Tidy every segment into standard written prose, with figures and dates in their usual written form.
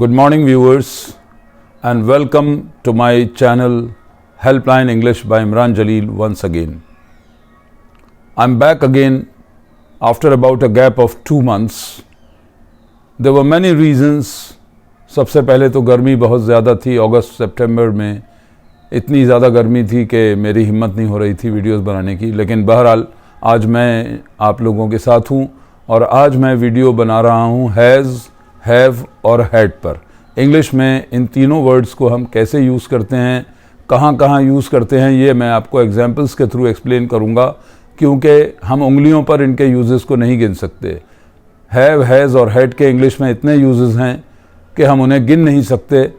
Good morning viewers and welcome to my channel Helpline English by Imran Jaleel once again. I'm back again after about a gap of 2 months. There were many reasons. सबसे पहले तो गर्मी बहुत ज़्यादा थी. अगस्त सितंबर में इतनी ज़्यादा गर्मी थी कि मेरी हिम्मत नहीं हो रही थी वीडियोस बनाने की. लेकिन बहरहाल आज मैं आप लोगों के साथ हूँ और आज मैं वीडियो बना रहा हूँ हैज़, हैव और हैड पर. इंग्लिश में इन तीनों वर्ड्स को हम कैसे यूज़ करते हैं, कहाँ कहाँ यूज़ करते हैं, ये मैं आपको एग्जांपल्स के थ्रू एक्सप्लेन करूँगा, क्योंकि हम उंगलियों पर इनके यूजेस को नहीं गिन सकते. हैव, हैज़ और हैड के इंग्लिश में इतने यूजेस हैं कि हम उन्हें गिन नहीं सकते.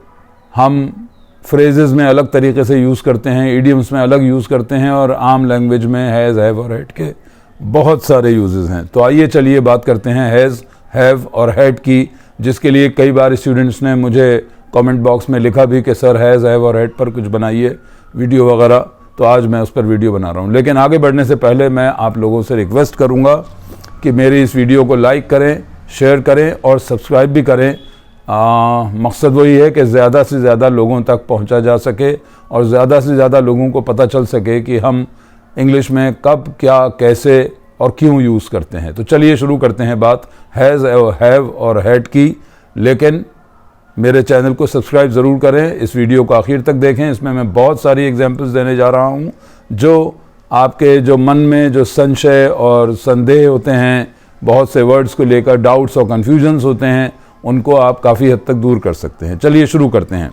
हम फ्रेजेस में अलग तरीके से यूज़ करते हैं, इडियम्स में अलग यूज़ करते हैं और आम लैंग्वेज में हैज़, हैव और हैड के बहुत सारे यूजेस हैं. तो आइए चलिए बात करते हैं हैज़, हैव और हैड की, जिसके लिए कई बार स्टूडेंट्स ने मुझे कमेंट बॉक्स में लिखा भी कि सर हैज़, हैव और हैड पर कुछ बनाइए वीडियो वगैरह. तो आज मैं उस पर वीडियो बना रहा हूँ. लेकिन आगे बढ़ने से पहले मैं आप लोगों से रिक्वेस्ट करूँगा कि मेरी इस वीडियो को लाइक करें, शेयर करें और सब्सक्राइब भी करें. मकसद वही है कि ज़्यादा से ज़्यादा लोगों तक पहुँचा जा सके और ज़्यादा से ज़्यादा लोगों को पता चल सके कि हम इंग्लिश में कब, क्या, कैसे और क्यों यूज़ करते हैं. तो चलिए शुरू करते हैं बात हैज़, हैव और हैड की. लेकिन मेरे चैनल को सब्सक्राइब ज़रूर करें, इस वीडियो को आखिर तक देखें. इसमें मैं बहुत सारी एग्जांपल्स देने जा रहा हूं जो आपके जो मन में जो संशय और संदेह होते हैं, बहुत से वर्ड्स को लेकर डाउट्स और कन्फ्यूजन्स होते हैं, उनको आप काफ़ी हद तक दूर कर सकते हैं. चलिए शुरू करते हैं.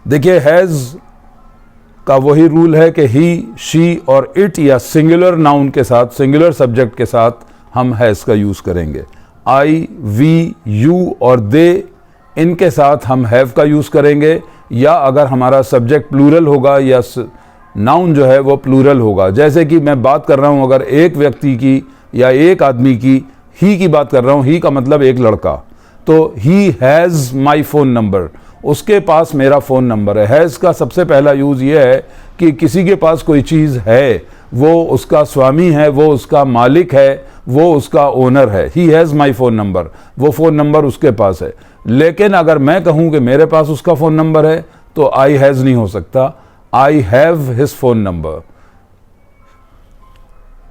देखिए हैज़ का वही रूल है कि ही, शी और इट या सिंगुलर नाउन के साथ, सिंगुलर सब्जेक्ट के साथ हम हैज़ का यूज़ करेंगे. आई, वी, यू और दे, इनके साथ हम हैव का यूज़ करेंगे. या अगर हमारा सब्जेक्ट प्लूरल होगा या नाउन जो है वो प्लूरल होगा, जैसे कि मैं बात कर रहा हूँ अगर एक व्यक्ति की या एक आदमी की, ही की बात कर रहा हूँ, ही का मतलब एक लड़का, तो he has my phone number, उसके पास मेरा फ़ोन नंबर है. हैज़ का सबसे पहला यूज़ ये है कि किसी के पास कोई चीज़ है, वो उसका स्वामी है, वो उसका मालिक है, वो उसका ओनर है. He has my phone number, वो फ़ोन नंबर उसके पास है. लेकिन अगर मैं कहूँ कि मेरे पास उसका फ़ोन नंबर है तो आई हैज़ नहीं हो सकता. I have his phone number.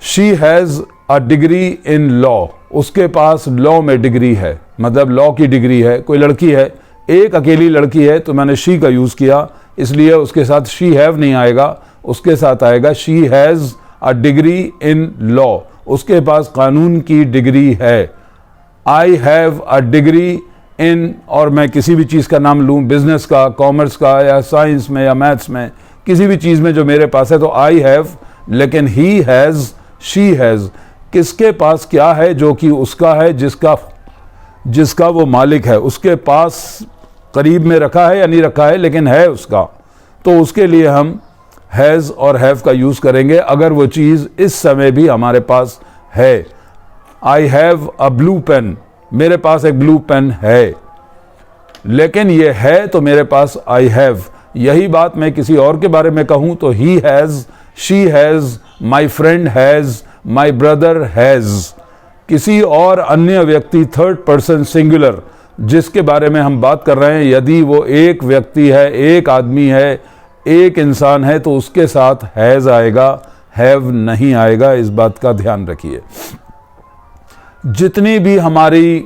She has a degree in law, उसके पास लॉ में डिग्री है, मतलब लॉ की डिग्री है. कोई लड़की है, एक अकेली लड़की है, तो मैंने शी का यूज़ किया, इसलिए उसके साथ शी हैव नहीं आएगा, उसके साथ आएगा she has a degree in law, उसके पास कानून की डिग्री है. I have a degree in, और मैं किसी भी चीज़ का नाम लूँ, बिजनेस का, कॉमर्स का या साइंस में या मैथ्स में, किसी भी चीज़ में जो मेरे पास है, तो आई हैव. लेकिन ही हैज़, शी हैज़, किसके पास क्या है जो कि उसका है, जिसका वो मालिक है, उसके पास करीब में रखा है या नहीं रखा है, लेकिन है उसका, तो उसके लिए हम हैज़ और हैव का यूज़ करेंगे अगर वो चीज़ इस समय भी हमारे पास है. I have a blue pen, मेरे पास एक ब्लू पेन है, लेकिन ये है तो मेरे पास आई हैव. यही बात मैं किसी और के बारे में कहूँ तो he has, she has, my friend has, my brother has. किसी और अन्य व्यक्ति, थर्ड पर्सन सिंगुलर, जिसके बारे में हम बात कर रहे हैं, यदि वो एक व्यक्ति है, एक आदमी है, एक इंसान है, तो उसके साथ हैज़ आएगा, हैव नहीं आएगा. इस बात का ध्यान रखिए. जितनी भी हमारी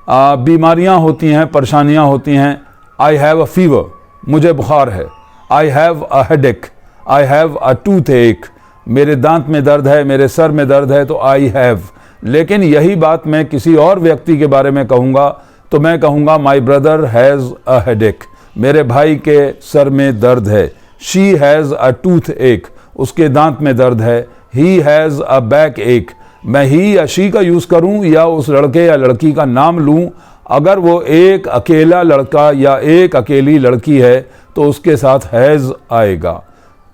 बीमारियां होती हैं, परेशानियां होती हैं, आई हैव अ फीवर, मुझे बुखार है. I have a headache, I have a tooth एक, मेरे दांत में दर्द है, मेरे सर में दर्द है, तो आई हैव. लेकिन यही बात मैं किसी और व्यक्ति के बारे में कहूँगा तो मैं कहूँगा my brother has a headache, मेरे भाई के सर में दर्द है. शी हैज़ अ टूथ एक, उसके दांत में दर्द है. ही हैज़ अ बैक एक. मैं ही या शी का यूज़ करूँ या उस लड़के या लड़की का नाम लूँ, अगर वो एक अकेला लड़का या एक अकेली लड़की है तो उसके साथ हैज़ आएगा.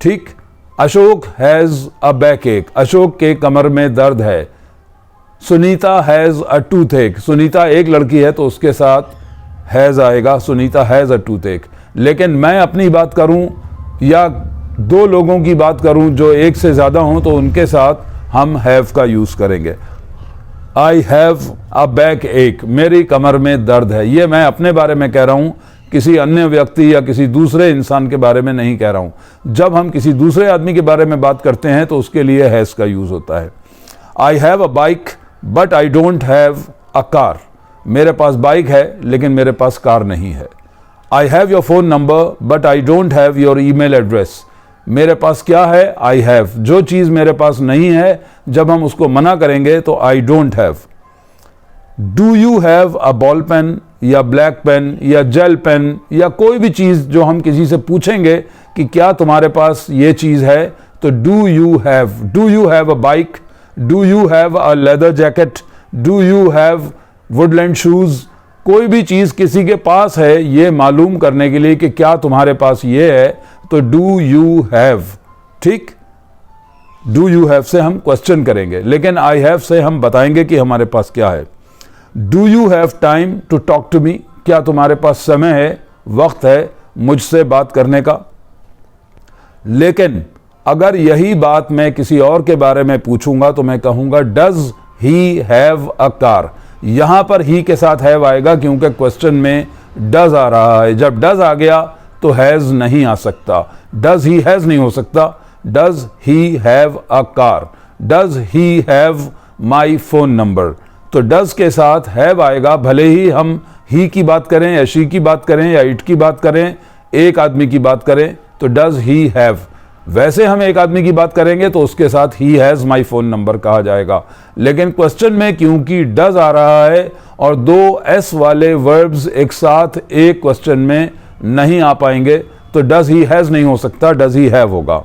ठीक. अशोक हैज़ अ बैक एक, अशोक के कमर में दर्द है. सुनीता हैज़ अ टूथ एक, सुनीता एक लड़की है तो उसके साथ हैज़ आएगा, सुनीता हैज़ अ टूथ एक. लेकिन मैं अपनी बात करूं या दो लोगों की बात करूं जो एक से ज़्यादा हों, तो उनके साथ हम हैव का यूज़ करेंगे. आई हैव अ बैक एक, मेरी कमर में दर्द है। ये मैं अपने बारे में कह रहा हूँ, किसी अन्य व्यक्ति या किसी दूसरे इंसान के बारे में नहीं कह रहा हूँ। जब हम किसी दूसरे आदमी के बारे में बात करते हैं तो उसके लिए हैज का यूज होता है। I have a bike but I don't have a car, मेरे पास बाइक है लेकिन मेरे पास कार नहीं है। I have your phone number but I don't have your email address, मेरे पास क्या है? I have. जो चीज़ मेरे पास नहीं है, जब हम उसको मना करेंगे तो I don't have. Do you have a ball pen या ब्लैक पेन या जेल पेन या कोई भी चीज़ जो हम किसी से पूछेंगे कि क्या तुम्हारे पास ये चीज़ है, तो do you have. Do you have a bike, do you have a leather jacket, do you have Woodland shoes. कोई भी चीज़ किसी के पास है, ये मालूम करने के लिए कि क्या तुम्हारे पास ये है, तो डू यू हैव। ठीक, डू यू हैव से हम क्वेश्चन करेंगे, लेकिन आई हैव से हम बताएंगे कि हमारे पास क्या है। Do you have time to talk to me, क्या तुम्हारे पास समय है, वक्त है मुझसे बात करने का। लेकिन अगर यही बात मैं किसी और के बारे में पूछूंगा तो मैं कहूंगा does he have a car. यहां पर ही के साथ हैव आएगा क्योंकि क्वेश्चन में डज आ रहा है। जब डज आ गया तो हैज नहीं आ सकता, डज ही हैज नहीं हो सकता। Does he have a car, does he have my phone number, तो डज के साथ हैव आएगा। भले ही हम ही की बात करें या शी की बात करें या इट की बात करें, एक आदमी की बात करें तो डज ही हैव। वैसे हम एक आदमी की बात करेंगे तो उसके साथ he has my phone number कहा जाएगा। लेकिन क्वेश्चन में क्योंकि डज आ रहा है और दो एस वाले वर्ब्स एक साथ एक क्वेश्चन में नहीं आ पाएंगे, तो डज ही हैज नहीं हो सकता, डज ही हैव होगा।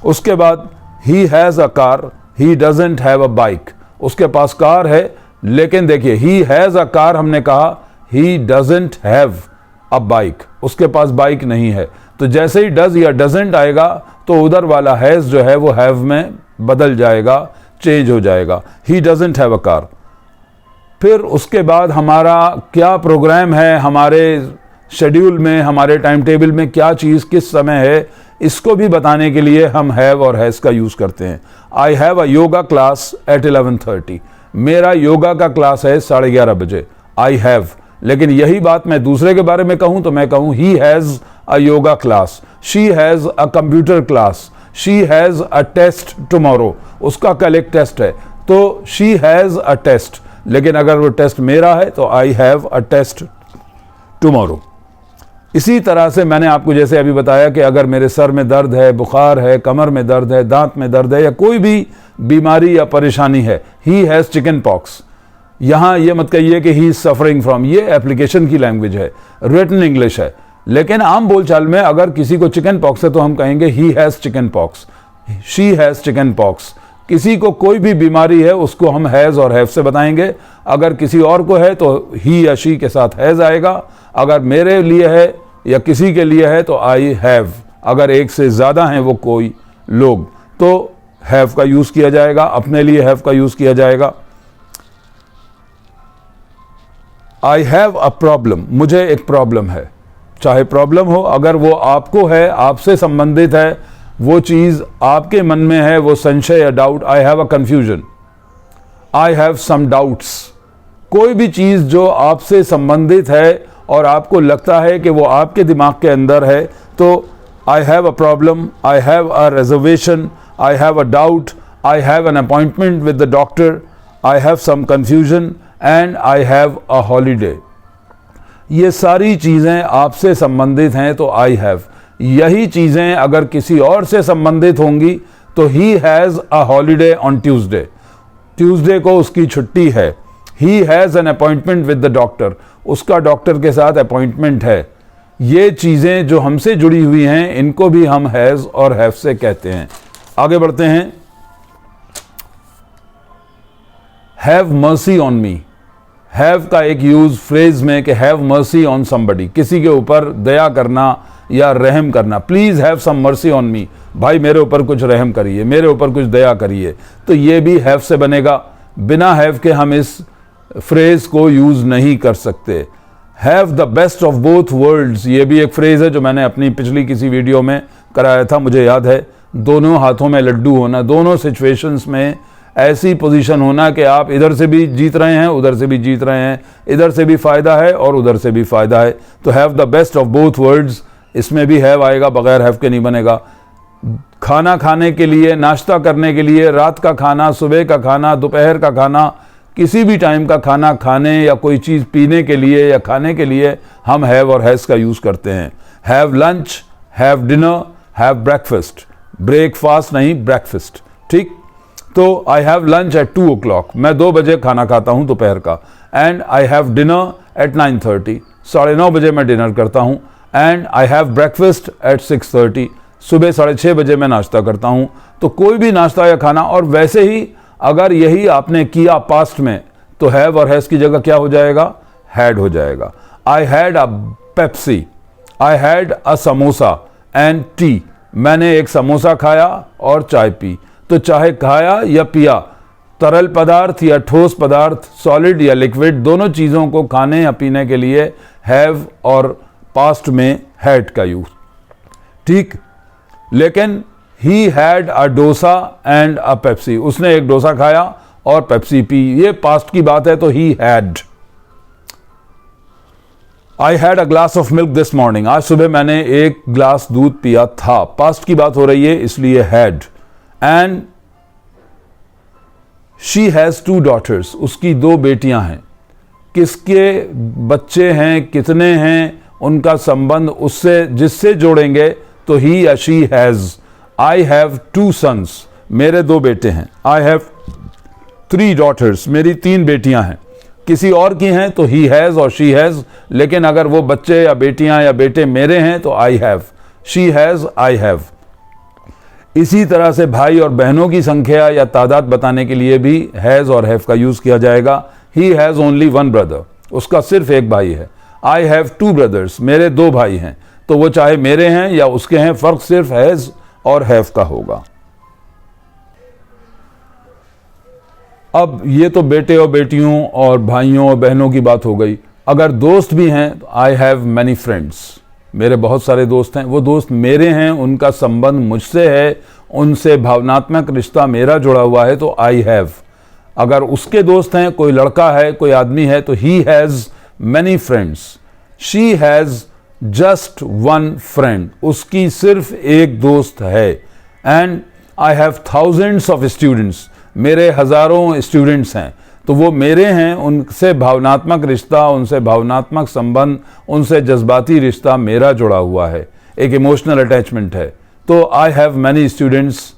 उसके बाद he has a car, he doesn't have a bike. उसके पास कार है, लेकिन देखिए ही हैज अ कार हमने कहा, he doesn't have a bike, उसके पास बाइक नहीं है। तो जैसे ही डज या डजंट आएगा तो उधर वाला हैज जो है वो हैव में बदल जाएगा, चेंज हो जाएगा। He doesn't have a car. फिर उसके बाद हमारा क्या प्रोग्राम है, हमारे शेड्यूल में, हमारे टाइम टेबल में क्या चीज़ किस समय है, इसको भी बताने के लिए हम हैव और हैज़ का यूज़ करते हैं। I have a yoga class at 11:30, मेरा योगा का क्लास है 11:30 बजे। आई हैव, लेकिन यही बात मैं दूसरे के बारे में कहूं तो मैं कहूं he has a yoga class, she has a computer class, she has a test tomorrow, उसका कल एक टेस्ट है तो शी हैज़ अ टेस्ट। लेकिन अगर वो टेस्ट मेरा है तो I have a test tomorrow. इसी तरह से मैंने आपको जैसे अभी बताया कि अगर मेरे सर में दर्द है, बुखार है, कमर में दर्द है, दांत में दर्द है या कोई भी बीमारी या परेशानी है, ही हैज़ चिकन पॉक्स। यहाँ ये मत कहिए कि ही इज सफरिंग फ्रॉम, ये एप्लीकेशन की लैंग्वेज है, रिटन इंग्लिश है। लेकिन आम बोलचाल में अगर किसी को चिकन पॉक्स है तो हम कहेंगे he has chicken pox, she has chicken pox. किसी को कोई भी बीमारी है उसको हम हैज़ और हैव से बताएंगे। अगर किसी और को है तो ही या शी के साथ हैज़ आएगा। अगर मेरे लिए है या किसी के लिए है तो आई हैव। अगर एक से ज़्यादा हैं वो कोई लोग तो हैव का यूज़ किया जाएगा, अपने लिए हैव का यूज़ किया जाएगा। आई हैव अ प्रॉब्लम, मुझे एक प्रॉब्लम है। चाहे प्रॉब्लम हो, अगर वो आपको है, आपसे संबंधित है, वो चीज़ आपके मन में है, वो संशय या doubt, I have a confusion, I have some doubts. कोई भी चीज़ जो आपसे संबंधित है और आपको लगता है कि वो आपके दिमाग के अंदर है, तो I have a problem, I have a reservation, I have a doubt, I have an appointment with the doctor, I have some confusion and I have a holiday. ये सारी चीज़ें आपसे संबंधित हैं तो आई हैव। यही चीज़ें अगर किसी और से संबंधित होंगी तो ही has a holiday on Tuesday, Tuesday को उसकी छुट्टी है। He has an appointment with the doctor, उसका डॉक्टर के साथ अपॉइंटमेंट है। ये चीज़ें जो हमसे जुड़ी हुई हैं इनको भी हम हैज़ और हैव से कहते हैं। आगे बढ़ते हैं। Have mercy on me, have का एक यूज फ्रेज में कि हैव मर्सी ऑन समबडी, किसी के ऊपर दया करना या रहम करना। Please have some mercy on me, भाई मेरे ऊपर कुछ रहम करिए, मेरे ऊपर कुछ दया करिए, तो ये भी हैव से बनेगा। बिना हैव के हम इस फ्रेज को यूज नहीं कर सकते। Have the best of both worlds, ये भी एक फ्रेज है जो मैंने अपनी पिछली किसी वीडियो में कराया था, मुझे याद है। दोनों हाथों में लड्डू होना, दोनों सिचुएशंस में ऐसी पोजीशन होना कि आप इधर से भी जीत रहे हैं, उधर से भी जीत रहे हैं, इधर से भी फ़ायदा है और उधर से भी फ़ायदा है। तो have the best of both worlds, इसमें भी हैव आएगा, बगैर हैव के नहीं बनेगा। खाना खाने के लिए, नाश्ता करने के लिए, रात का खाना, सुबह का खाना, दोपहर का खाना, किसी भी टाइम का खाना खाने या कोई चीज़ पीने के लिए या खाने के लिए हम हैव और हैज़ का यूज़ करते हैं। Have lunch, have dinner, have breakfast, breakfast नहीं ब्रेकफास्ट, ठीक। तो I have lunch eight 2 o'clock, मैं 2 बजे खाना खाता हूँ दोपहर का। And I have dinner eight 9:30, 9:30 बजे मैं डिनर करता हूँ। And I have breakfast at 6:30, सुबह 6:30 बजे मैं नाश्ता करता हूँ। तो कोई भी नाश्ता या खाना, और वैसे ही अगर यही आपने किया पास्ट में तो हैव और हैज़ की जगह क्या हो जाएगा, हैड हो जाएगा। I had a Pepsi, I had a samosa and T, मैंने एक समोसा खाया और चाय पी। तो चाहे खाया या पिया, तरल पदार्थ या ठोस पदार्थ, सॉलिड या लिक्विड, दोनों चीज़ों को खाने या पीने के लिए हैव और पास्ट में हैड का यूज, ठीक। लेकिन he had a dosa and a Pepsi, उसने एक डोसा खाया और पेप्सी पी, ये पास्ट की बात है तो he had. I had a glass of milk this morning, आज सुबह मैंने एक ग्लास दूध पिया था, पास्ट की बात हो रही है इसलिए had. And she has 2 daughters, उसकी 2 बेटियां हैं। किसके बच्चे हैं, कितने हैं, उनका संबंध उससे जिससे जोड़ेंगे तो ही या she has. I have 2 sons, मेरे 2 बेटे हैं। आई हैव 3 daughters, मेरी 3 बेटियां हैं। किसी और की हैं तो ही हैज़ और शी हैज़, लेकिन अगर वो बच्चे या बेटियां या बेटे मेरे हैं तो I have, she has, I have. इसी तरह से भाई और बहनों की संख्या या तादाद बताने के लिए भी हैज़ और हैव का यूज़ किया जाएगा। ही हैज़ ओनली 1 brother, उसका सिर्फ एक भाई है। आई हैव 2 brothers, मेरे 2 भाई हैं। तो वो चाहे मेरे हैं या उसके हैं, फ़र्क सिर्फ हैज़ और हैव का होगा। अब ये तो बेटे और बेटियों और भाइयों और बहनों की बात हो गई। अगर दोस्त भी हैं तो आई हैव मैनी फ्रेंड्स, मेरे बहुत सारे दोस्त हैं, वो दोस्त मेरे हैं, उनका संबंध मुझसे है, उनसे भावनात्मक रिश्ता मेरा जुड़ा हुआ है तो आई हैव। अगर उसके दोस्त हैं, कोई लड़का है, कोई आदमी है तो he has many friends. She has just 1 friend, उसकी सिर्फ एक दोस्त है। And I have thousands of students, मेरे हज़ारों स्टूडेंट्स हैं, तो वो मेरे हैं, उनसे भावनात्मक रिश्ता, उनसे भावनात्मक संबंध, उनसे जज्बाती रिश्ता मेरा जुड़ा हुआ है, एक इमोशनल अटैचमेंट है। तो I have many students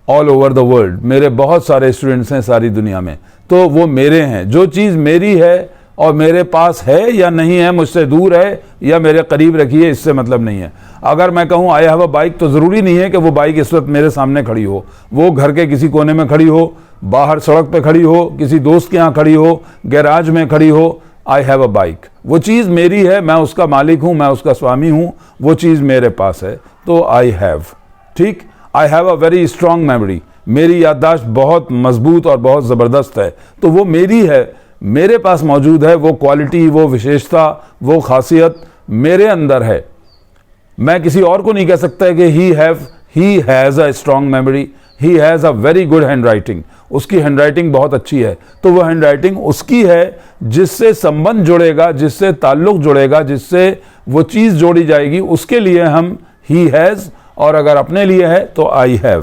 all over the world, मेरे बहुत सारे स्टूडेंट्स हैं सारी दुनिया में, तो वो मेरे हैं। जो चीज़ मेरी है और मेरे पास है या नहीं है, मुझसे दूर है या मेरे करीब रखी है, इससे मतलब नहीं है। अगर मैं कहूँ आई हैव अ बाइक, तो ज़रूरी नहीं है कि वो बाइक इस वक्त मेरे सामने खड़ी हो, वो घर के किसी कोने में खड़ी हो, बाहर सड़क पे खड़ी हो, किसी दोस्त के यहाँ खड़ी हो, गैराज में खड़ी हो। आई हैव अ बाइक, वो चीज़ मेरी है, मैं उसका मालिक हूँ, मैं उसका स्वामी हूँ, वो चीज़ मेरे पास है तो आई हैव, ठीक। आई have a very strong memory, मेरी याददाश्त बहुत मजबूत और बहुत ज़बरदस्त है, तो वो मेरी है, मेरे पास मौजूद है, वो क्वालिटी, वो विशेषता, वो खासियत मेरे अंदर है। मैं किसी और को नहीं कह सकता कि ही has a strong memory, he has a very good hand writing, उसकी हैंड राइटिंग बहुत अच्छी है, तो वो हैंड राइटिंग उसकी है, जिससे संबंध जुड़ेगा, जिससे ताल्लुक़ जुड़ेगा, जिससे वो चीज़ जोड़ी जाएगी, उसके लिए हम ही हैज़, और अगर अपने लिए है तो आई हैव।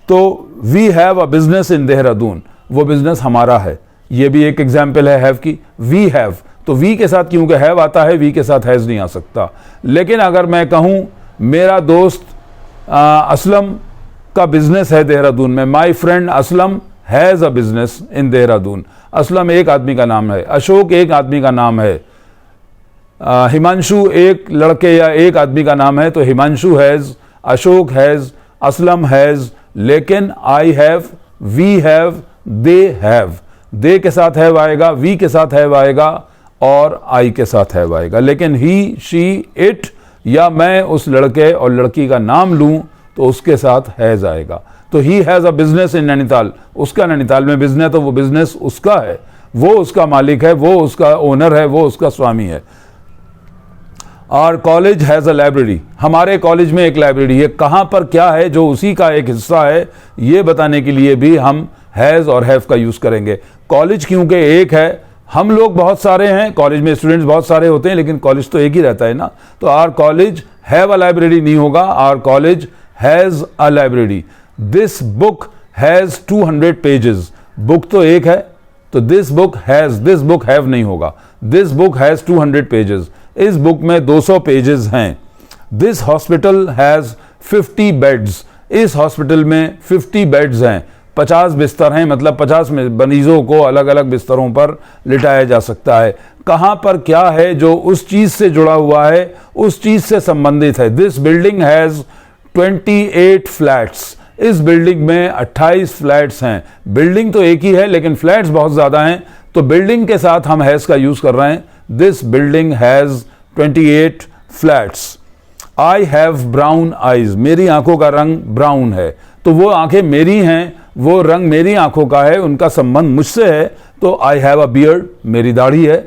तो we have a business in Dehradun, वो बिजनेस हमारा है, ये भी एक एग्जाम्पल है हैव की। वी हैव, तो वी के साथ क्योंकि हैव आता है, वी के साथ हैज़ नहीं आ सकता। लेकिन अगर मैं कहूँ मेरा दोस्त असलम का बिजनेस है देहरादून में, my friend Aslam has a business in Dehradun, Aslam एक आदमी का नाम है, अशोक एक आदमी का नाम है, हिमांशु एक लड़के या एक आदमी का नाम है, तो Himanshu has, Ashok has, Aslam has. लेकिन I have, we have, they have, they के साथ हैव आएगा, वी के साथ हैव आएगा और आई के साथ हैव आएगा। लेकिन ही, शी, इट या मैं उस लड़के और लड़की का नाम लूं तो उसके साथ हैज़ आएगा। तो ही हैज़ अ बिजनेस इन नैनीताल, उसका नैनीताल में बिजनेस, तो वो बिजनेस उसका है, वो उसका मालिक है, वो उसका ओनर है, वो उसका स्वामी है। Our college has a library, हमारे कॉलेज में एक लाइब्रेरी है, कहाँ पर क्या है जो उसी का एक हिस्सा है, ये बताने के लिए भी हम हैज़ और हैव का यूज़ करेंगे। कॉलेज क्योंकि एक है, हम लोग बहुत सारे हैं, कॉलेज में स्टूडेंट्स बहुत सारे होते हैं, लेकिन कॉलेज तो एक ही रहता है ना, तो our college have a library नहीं होगा, our college has a library. This book has 200 pages, book तो एक है, तो दिस बुक हैव नहीं होगा, दिस बुक हैज़ 200 पेजेस, इस बुक में 200 पेजेस हैं। दिस हॉस्पिटल हैज़ 50 बेड्स, इस हॉस्पिटल में 50 बेड्स हैं, 50 बिस्तर हैं, मतलब 50 मरीजों को अलग अलग बिस्तरों पर लिटाया जा सकता है। कहाँ पर क्या है जो उस चीज़ से जुड़ा हुआ है, उस चीज़ से संबंधित है। दिस बिल्डिंग हैज़ 28 फ्लैट्स, इस बिल्डिंग में 28 फ्लैट्स हैं। बिल्डिंग तो एक ही है लेकिन फ्लैट्स बहुत ज़्यादा हैं, तो बिल्डिंग के साथ हम हैज़ का यूज़ कर रहे हैं। This building has 28 flats. I have brown eyes, मेरी आंखों का रंग ब्राउन है, तो वो आंखें मेरी हैं, वो रंग मेरी आंखों का है, उनका संबंध मुझसे है, तो आई हैव अ बियर्ड, मेरी दाढ़ी है।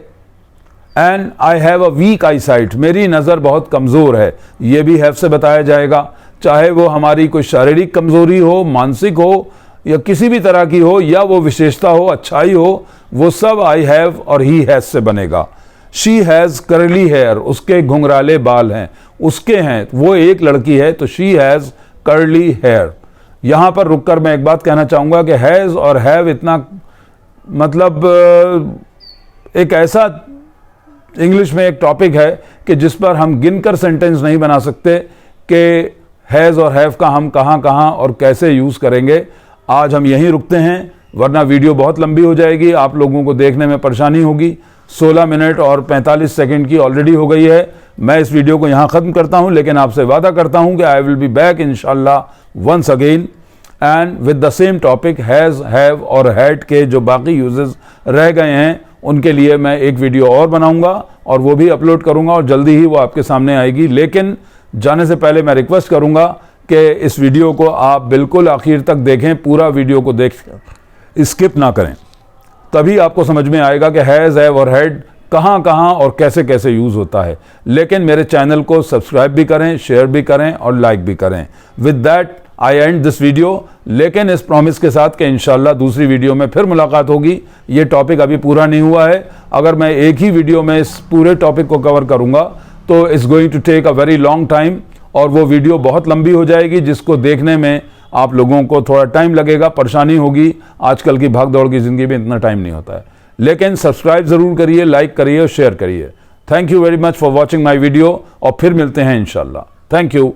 And I have a weak eyesight, मेरी नज़र बहुत कमज़ोर है, ये भी हैव से बताया जाएगा, चाहे वो हमारी कोई शारीरिक कमज़ोरी हो, मानसिक हो, या किसी भी तरह की हो, या वो विशेषता हो, अच्छाई हो, वो सब आई हैव और ही हैज़ से बनेगा। शी हैज़ करली हेयर, उसके घुंघराले बाल हैं, उसके हैं, वो एक लड़की है, तो शी हैज़ करली हेयर। यहाँ पर रुककर मैं एक बात कहना चाहूँगा कि हैज़ और हैव इतना मतलब एक ऐसा इंग्लिश में एक टॉपिक है कि जिस पर हम गिनकर सेंटेंस नहीं बना सकते कि हैज़ और हैव का हम कहाँ कहाँ और कैसे यूज़ करेंगे। आज हम यहीं रुकते हैं, वरना वीडियो बहुत लंबी हो जाएगी, आप लोगों को देखने में परेशानी होगी। 16 मिनट और 45 सेकंड की ऑलरेडी हो गई है। मैं इस वीडियो को यहाँ ख़त्म करता हूँ, लेकिन आपसे वादा करता हूँ कि आई विल बी बैक इंशाल्लाह once again and with the same topic. Has, have और हैड के जो बाकी यूजेस रह गए हैं उनके लिए मैं एक वीडियो और बनाऊंगा और वो भी अपलोड करूंगा और जल्दी ही वो आपके सामने आएगी। लेकिन जाने से पहले मैं रिक्वेस्ट करूंगा कि इस वीडियो को आप बिल्कुल आखिर तक देखें, पूरा वीडियो को देख स्किप ना करें, तभी आपको समझ में आएगा कि हैज़, हैव और हैड कहाँ कहाँ और कैसे कैसे यूज़ होता है। लेकिन मेरे चैनल को सब्सक्राइब भी करें, शेयर भी करें और लाइक भी करें। With that I and this video, लेकिन इस प्रॉमिस के साथ कि इंशाल्लाह दूसरी वीडियो में फिर मुलाकात होगी। ये टॉपिक अभी पूरा नहीं हुआ है, अगर मैं एक ही वीडियो में इस पूरे टॉपिक को कवर करूँगा तो it's going to take a very long time और वो वीडियो बहुत लंबी हो जाएगी, जिसको देखने में आप लोगों को थोड़ा टाइम लगेगा, परेशानी होगी। आजकल की भाग दौड़ की ज़िंदगी में इतना टाइम नहीं होता है। लेकिन सब्सक्राइब ज़रूर करिए, लाइक करिए और शेयर करिए। Thank you very much for watching my video और फिर मिलते हैं इंशाल्लाह। Thank you.